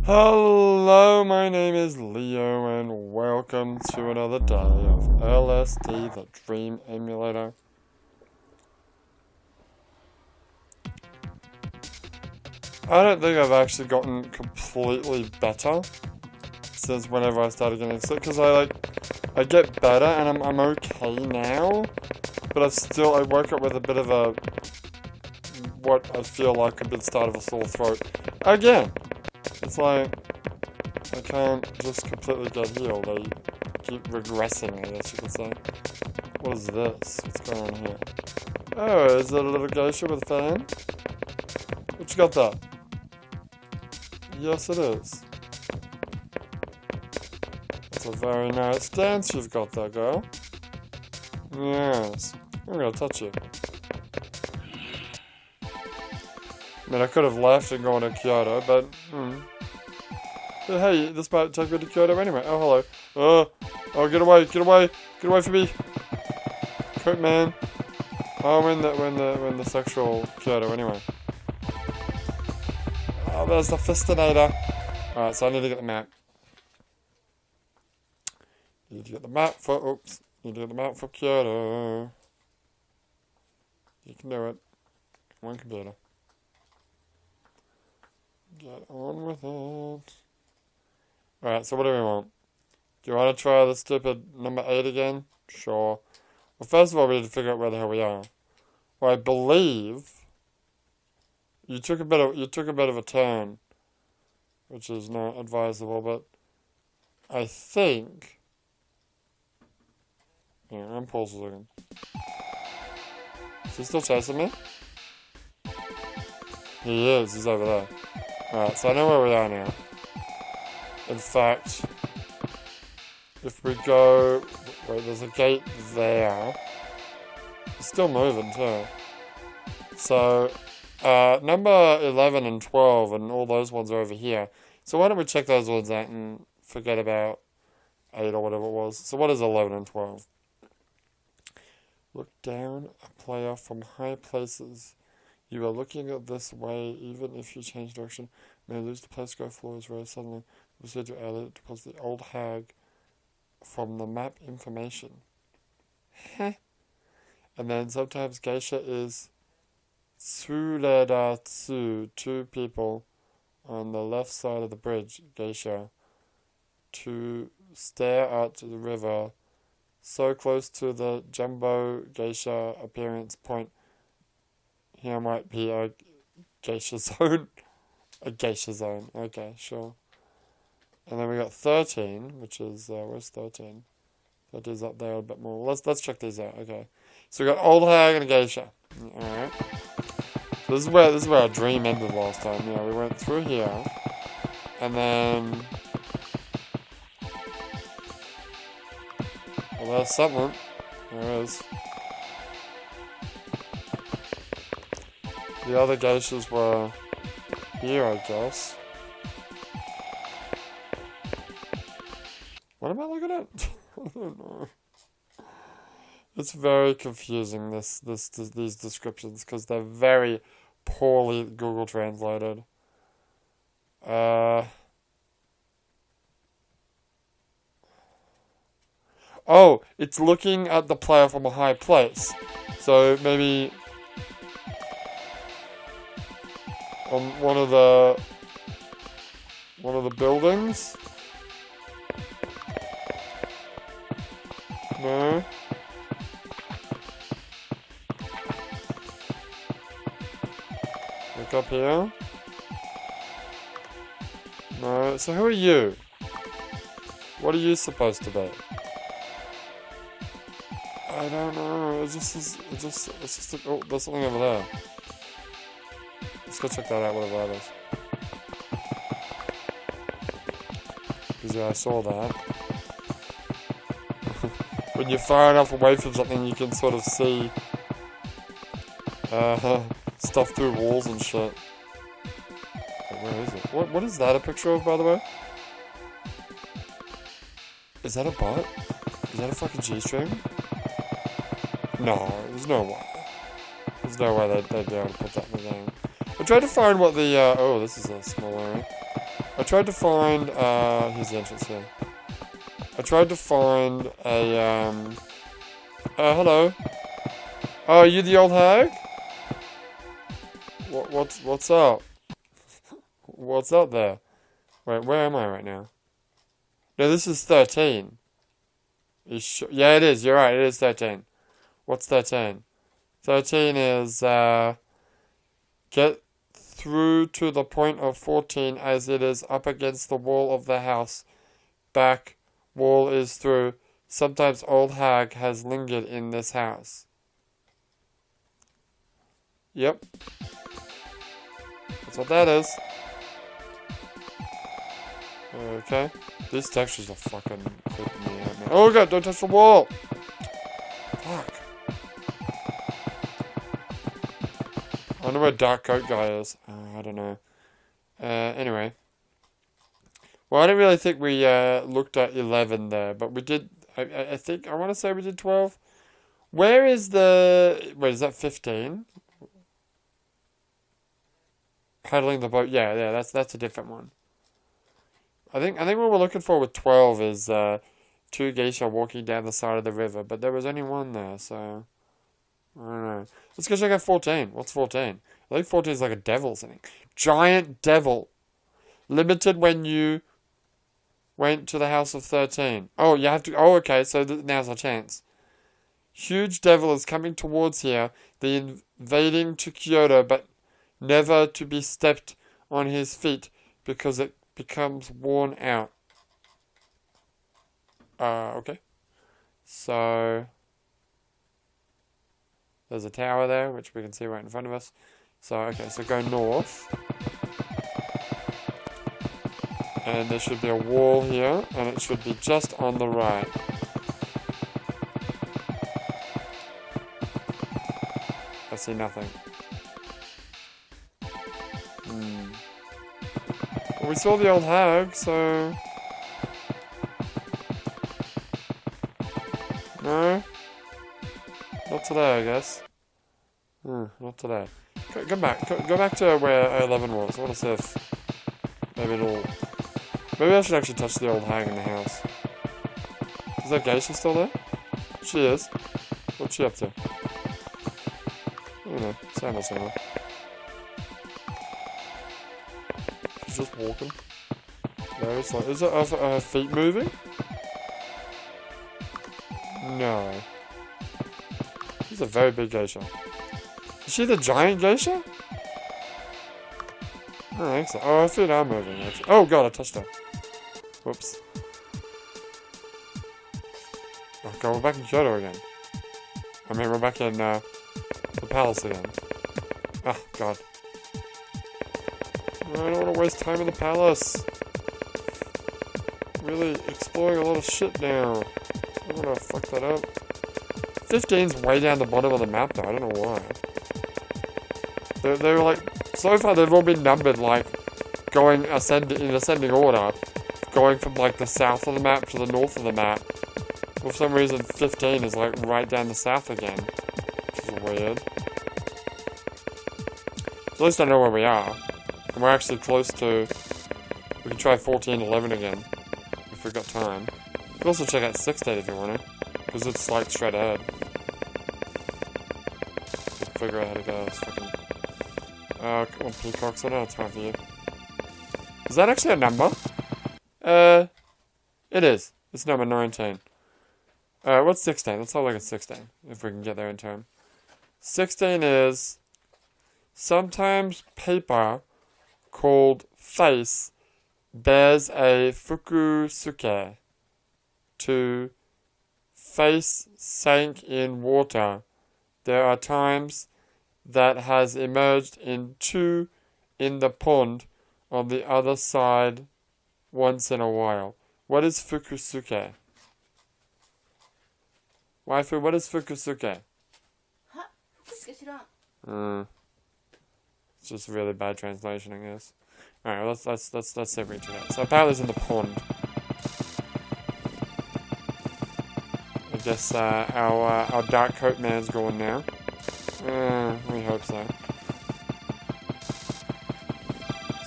Hello, my name is Leo, and welcome to another day of LSD, the Dream Emulator. I don't think I've actually gotten completely better since whenever I started getting sick, because I get better and I'm okay now, but I woke up with a bit of what I feel like could be the start of a sore throat again. It's like, I can't just completely get healed, I keep regressing, I guess you could say. What is this? What's going on here? Oh, is it a little geisha with a fan? What you got there? Yes, it is. That's a very nice dance you've got there, girl. Yes. I'm gonna touch you. I mean, I could have left and gone to Kyoto, but But hey, this might take me to Kyoto anyway. Oh, hello. Oh, get away from me. Quick, man. Oh, we're in the sexual Kyoto anyway. Oh, there's the fistinator. Alright, so I need to get the map. Need to get the map for Kyoto. You can do it. Come on, computer. Get on with it. Alright, so what do we want? Do you want to try the stupid number 8 again? Sure. Well, first of all, we need to figure out where the hell we are. Well, I believe you took a bit of a turn, which is not advisable, but I think. Yeah, I'm pulse looking. Is he still chasing me? He is. He's over there. Alright, so I know where we are now. In fact, if we go... Wait, there's a gate there. It's still moving too. So, number 11 and 12 and all those ones are over here. So why don't we check those ones out and forget about 8 or whatever it was. So what is 11 and 12? Look down a player from high places. You are looking at this way, even if you change direction. May lose the place, go floors very suddenly. Proceed to add it, deposit the old hag from the map information. Heh. And then sometimes geisha is tsuredatsu, 2 people on the left side of the bridge, geisha, to stare at the river, so close to the jumbo geisha appearance point. Here might be a geisha zone. A geisha zone. Okay, sure. And then we got 13, which is where's 13? That is up there a bit more. Let's check these out. Okay. So we got old hag and a geisha. Alright. So this is where our dream ended last time. Yeah, we went through here. And then well, there's something. There is. The other geishas were here, I guess. What am I looking at? I don't know. It's very confusing, these descriptions, because they're very poorly Google translated. Oh, it's looking at the player from a high place. So maybe on one of the buildings. No. Look up here. No. So who are you? What are you supposed to be? I don't know. It's just. Oh, there's something over there. Let's go check that out. Whatever that is. Because yeah, I saw that. When you're far enough away from something, you can sort of see stuff through walls and shit. But where is it? What is that a picture of, by the way? Is that a butt? Is that a fucking G-string? No, there's no way. There's no way they'd be able to put that in the game. I tried to find what the, oh, this is a small area. I tried to find, here's the entrance here. I tried to find a, hello. Oh, are you the old hag? What's up? What's up there? Wait, where am I right now? No, this is 13. You sure? Yeah, it is. You're right. It is 13. What's 13? 13 is, get through to the point of 14 as it is up against the wall of the house. Back wall is through. Sometimes old hag has lingered in this house. Yep. That's what that is. Okay. These textures are fucking creeping me out, man. Oh god, don't touch the wall! Fuck. I wonder where Dark Coat Guy is. I don't know. Anyway. Well, I didn't really think we looked at 11 there, but we did. I think, I want to say we did 12. Where is the... Wait, is that 15? Paddling the boat. Yeah, that's a different one. I think what we're looking for with 12 is 2 geisha walking down the side of the river, but there was only one there, so I don't know. Let's go check out 14. What's 14? I think 14 is like a devil or something. Giant devil. Limited when you went to the house of 13. Oh, you have to... Oh, okay, so now's our chance. Huge devil is coming towards here. The invading to Kyoto, but never to be stepped on his feet because it becomes worn out. Okay. So there's a tower there, which we can see right in front of us. So, okay, so go north. And there should be a wall here, and it should be just on the right. I see nothing. Well, we saw the old hag, so... No? Not today, I guess. Not today. Go back to where 11 was. I want to see if... Maybe it'll... Maybe I should actually touch the old hag in the house. Is that geisha still there? She is. What's she up to? I don't know. Same old somewhere. She's just walking. No, it's like... Is it her feet moving? No. She's a very big geisha. Is she the giant geisha? I don't think so. Oh, her feet are moving, actually. Oh god, I touched her. Whoops. Oh god, we're back in Kyoto again. I mean, we're back in, the palace again. Ah, god. I don't want to waste time in the palace. Really exploring a lot of shit now. I'm gonna fuck that up. 15's way down the bottom of the map, though. I don't know why. They were like... So far, they've all been numbered, like, going in ascending order. Going from, like, the south of the map to the north of the map. For some reason, 15 is, like, right down the south again. Which is weird. At least I know where we are. And we're actually close to... We can try 14, 11 again. If we've got time. You can also check out 16 if you want to. Because it's, like, straight ahead. Figure out how to go. It's fucking... come on, peacocks. I don't have time for you. Is that actually a number? It is. It's number 19. What's 16? Let's have a look at 16. If we can get there in time. 16 is... Sometimes paper called face bears a fukusuke. To face sank in water. There are times that has emerged in two in the pond on the other side once in a while. What is fukusuke? Waifu, what is fukusuke? It's just really bad translation, I guess. Alright, let's see if we can check it out. So apparently it's in the pond. I guess our dark coat man's gone now. We hope so.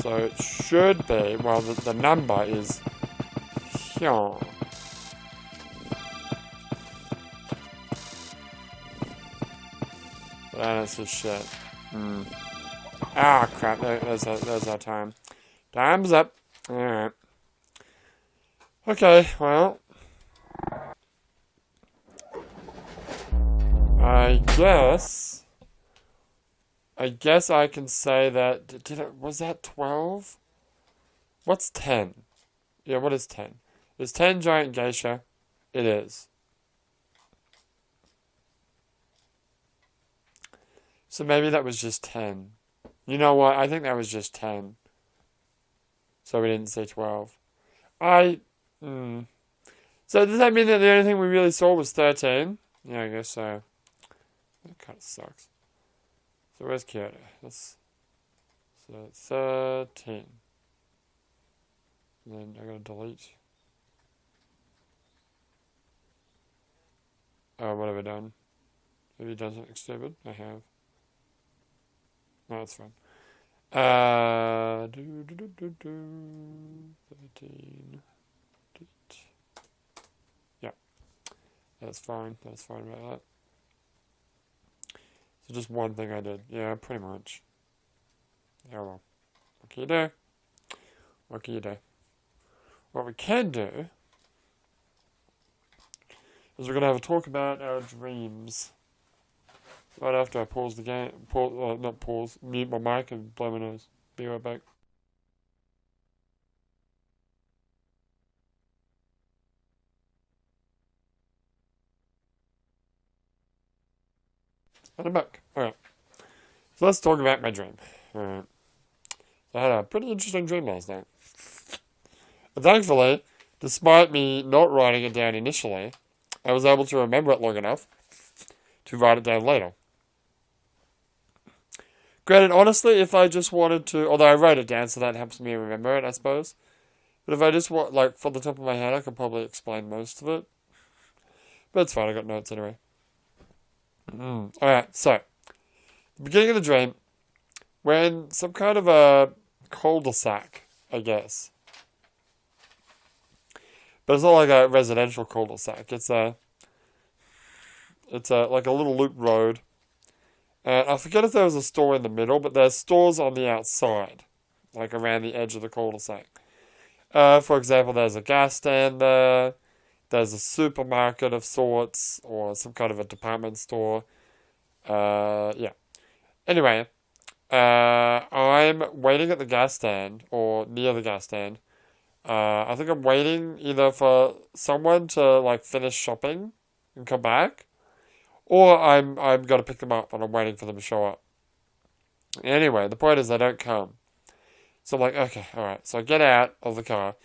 So it should be, well, the number is here. That's just shit. Ah, crap. There's our time. Time's up. Alright. Okay, well. I guess I can say that, was that 12? What's 10? Yeah, what is 10? Is 10 giant geisha? It is. So maybe that was just 10. You know what? I think that was just 10. So we didn't say 12. So does that mean that the only thing we really saw was 13? Yeah, I guess so. That kind of sucks. So where's Kyoto? So 13. And then I gotta delete. Oh, what have I done? Have you done something stupid? I have. No, that's fine. 13. Yeah. That's fine. That's fine about that. So just one thing I did. Yeah, pretty much. Yeah, well. What can you do? What can you do? What we can do is we're going to have a talk about our dreams. Right after I pause the game. Not pause. Mute my mic and blow my nose. Be right back. And I'm back. Alright. So let's talk about my dream. Alright. So I had a pretty interesting dream last night. And thankfully, despite me not writing it down initially, I was able to remember it long enough to write it down later. Granted, honestly, if I just wanted to, although I wrote it down, so that helps me remember it, I suppose. But if I just want, like, from the top of my head, I could probably explain most of it. But it's fine, I got notes anyway. Alright, so, the beginning of the dream, we're in some kind of a cul-de-sac, I guess. But it's not like a residential cul-de-sac. It's like a little loop road. And I forget if there was a store in the middle, but there's stores on the outside, like around the edge of the cul-de-sac. For example, there's a gas stand there. There's a supermarket of sorts, or some kind of a department store. Yeah. Anyway, I'm waiting at the gas stand, or near the gas stand. I think I'm waiting either for someone to, like, finish shopping and come back, or I'm gonna pick them up and I'm waiting for them to show up. Anyway, the point is they don't come. So I'm like, okay, alright. So I get out of the car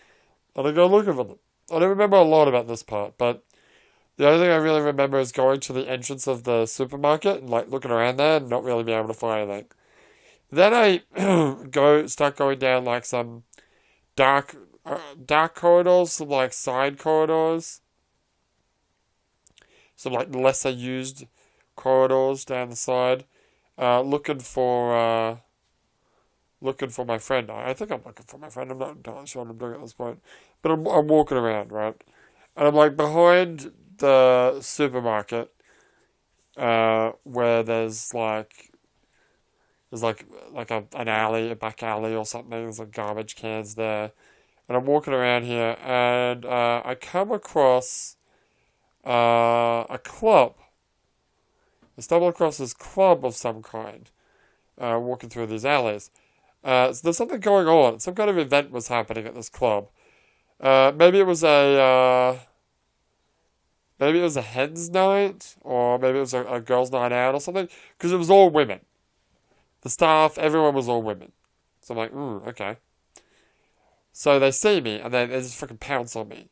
and I go looking for them. I don't remember a lot about this part, but the only thing I really remember is going to the entrance of the supermarket and, like, looking around there and not really being able to find anything. Then I start going down, like, some dark corridors, some, like, side corridors. Some, like, lesser used corridors down the side. Looking for my friend. I think I'm looking for my friend. I'm not entirely sure what I'm doing at this point. But I'm walking around, right? And I'm, like, behind the supermarket, where there's like an alley, a back alley or something. There's, like, garbage cans there. And I'm walking around here, and I come across a club. I stumble across this club of some kind, walking through these alleys. So there's something going on. Some kind of event was happening at this club. Maybe it was a hen's night, or maybe it was a girls' night out or something, because it was all women. The staff, everyone was all women. So I'm like, okay. So they see me, and they just fucking pounce on me.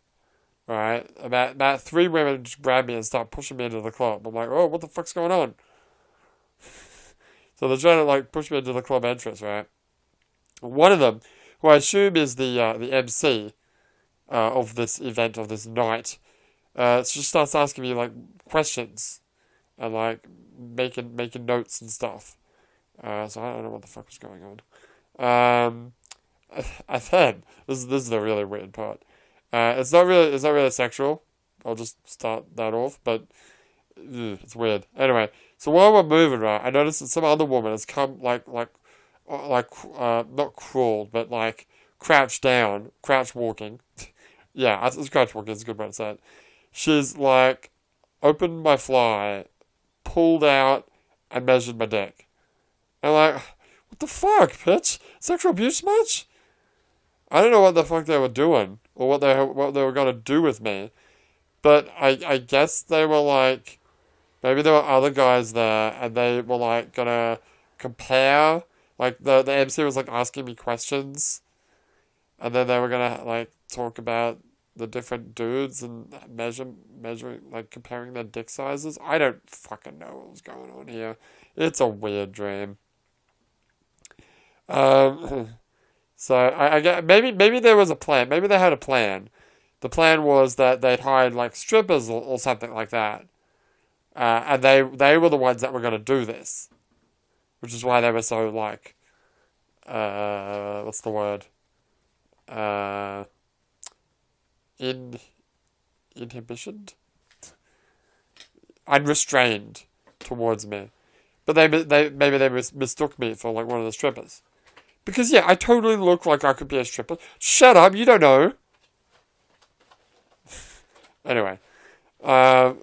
Right? About 3 women just grab me and start pushing me into the club. I'm like, oh, what the fuck's going on? So they're trying to, like, push me into the club entrance, right? One of them, who I assume is the MC of this event, of this night, just starts asking me, like, questions and, like, making notes and stuff. So I don't know what the fuck was going on. I said this is the really weird part. It's not really sexual. I'll just start that off, but it's weird. Anyway, so while we're moving, right, I noticed that some other woman has come not crawled, but like crouched down, crouch walking. Yeah, it's crouch walking. It's a good way to say it. She's like opened my fly, pulled out, and measured my dick. And like, what the fuck, bitch? Sexual abuse much? I don't know what the fuck they were doing or what they were gonna do with me, but I guess they were like maybe there were other guys there and they were like gonna compare. Like the MC was like asking me questions, and then they were gonna like talk about the different dudes and measuring like comparing their dick sizes. I don't fucking know what was going on here. It's a weird dream. Um, so I get maybe there was a plan. Maybe they had a plan. The plan was that they'd hired like strippers or something like that, and they were the ones that were going to do this, which is why they were so like, what's the word? Uh, in inhibitioned, unrestrained towards me. But they mistook me for like one of the strippers. Because yeah, I totally look like I could be a stripper. Shut up, you don't know. Anyway, uh,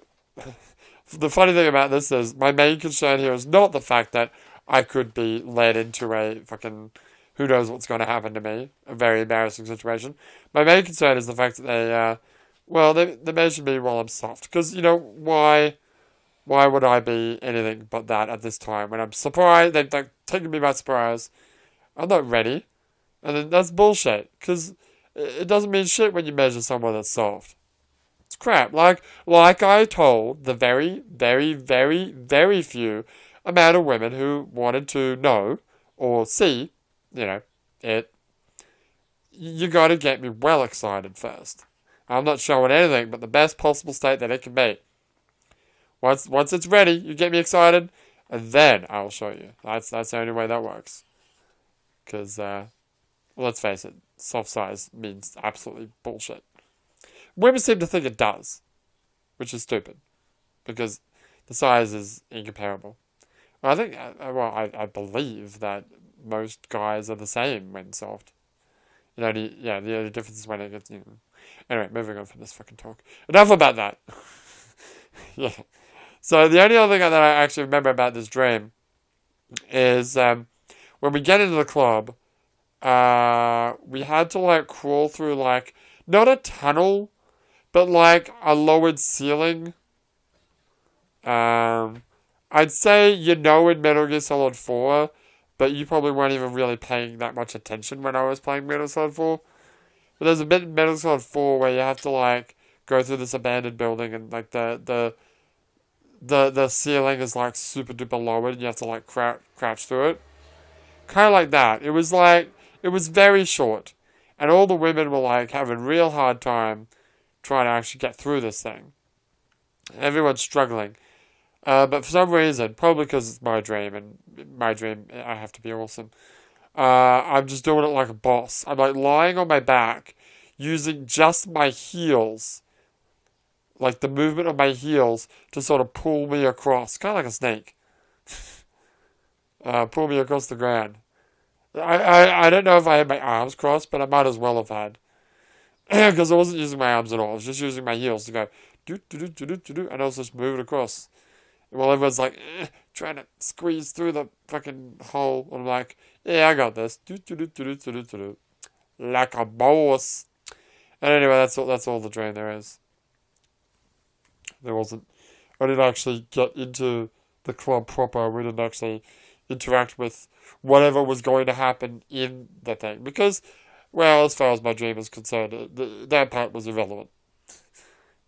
the funny thing about this is my main concern here is not the fact that I could be led into a fucking who knows what's going to happen to me, a very embarrassing situation. My main concern is the fact that they measured me while I'm soft. Because you know why would I be anything but that at this time when I'm surprised they've taken me by surprise. I'm not ready, and then that's bullshit. Because it doesn't mean shit when you measure someone that's soft. It's crap. Like I told the very, very, very, very few amount of women who wanted to know or see, it. You got to get me well excited first. I'm not showing anything but the best possible state that it can be. Once it's ready, you get me excited, and then I'll show you. That's the only way that works. Because, let's face it, soft size means absolutely bullshit. Women seem to think it does, which is stupid, because the size is incomparable. I think, I believe that most guys are the same when soft. The only difference is when it gets, Anyway, moving on from this fucking talk. Enough about that. Yeah. So the only other thing that I actually remember about this dream is when we get into the club, we had to like crawl through like not a tunnel, but like a lowered ceiling. I'd say in Metal Gear Solid 4, but you probably weren't even really paying that much attention when I was playing Metal Gear Solid 4. But there's a bit in Metal Gear Solid 4 where you have to like go through this abandoned building and like the ceiling is like super duper lowered and you have to like crouch through it. Kind of like that. It was very short. And all the women were like having a real hard time trying to actually get through this thing. Everyone's struggling. But for some reason, probably because it's my dream, and my dream, I have to be awesome. I'm just doing it like a boss. I'm like lying on my back, using just my heels, like the movement of my heels, to sort of pull me across, kind of like a snake. Pull me across the ground. I don't know if I had my arms crossed, but I might as well have had. Because I wasn't using my arms at all. I was just using my heels to go do do do do do do do, and I was just moving across. While everyone's like trying to squeeze through the fucking hole, and I'm like, yeah, I got this. Do do do do do do do do, like a boss. And anyway, that's all the dream there is. There wasn't. I didn't actually get into the club proper. We didn't actually interact with whatever was going to happen in the thing because, well, as far as my dream is concerned, that part was irrelevant.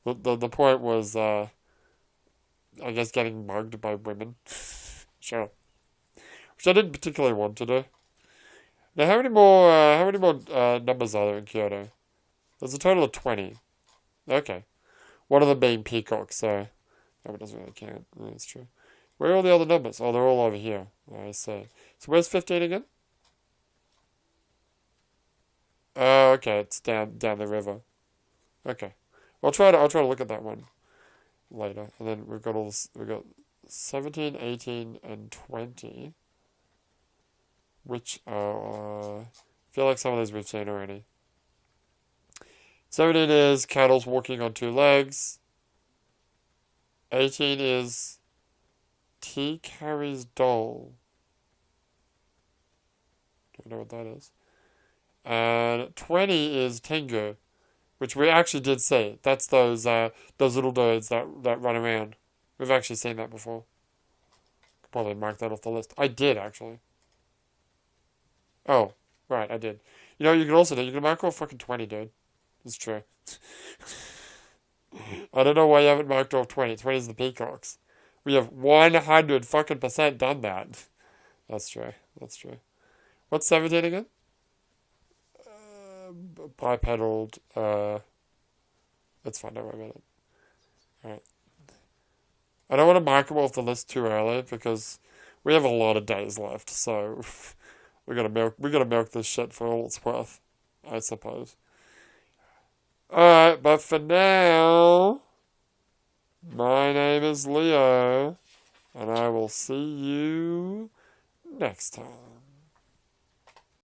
The point was, I guess, getting mugged by women. Sure, which I didn't particularly want to do. Now, how many more numbers are there in Kyoto? There's a total of 20. Okay, one of them being Peacock, so that one doesn't really count. Yeah, that's true. Where are all the other numbers? Oh, they're all over here. I see. So where's 15 again? Oh, okay, it's down the river. Okay. I'll try to look at that one later. And then we've got all this, we've got 17, 18, and 20. Which are, I feel like some of those we've seen already. 17 is Cattle's walking on two legs. 18 is T carries doll. Don't know what that is. And 20 is Tengu, which we actually did see. That's those little birds that run around. We've actually seen that before. Could probably mark that off the list. I did actually. Oh, right, I did. You know what you can also do? You can mark off fucking 20, dude. It's true. I don't know why you haven't marked off 20. 20 is the peacocks. We have 100 fucking % done that. That's true. That's true. What's 17 again? Bipedal. It's fine. Don't worry about it. Alright. I don't want to mark them off the list too early because we have a lot of days left, so we gotta milk this shit for all it's worth, I suppose. Alright, but for now, my name is Leo, and I will see you next time.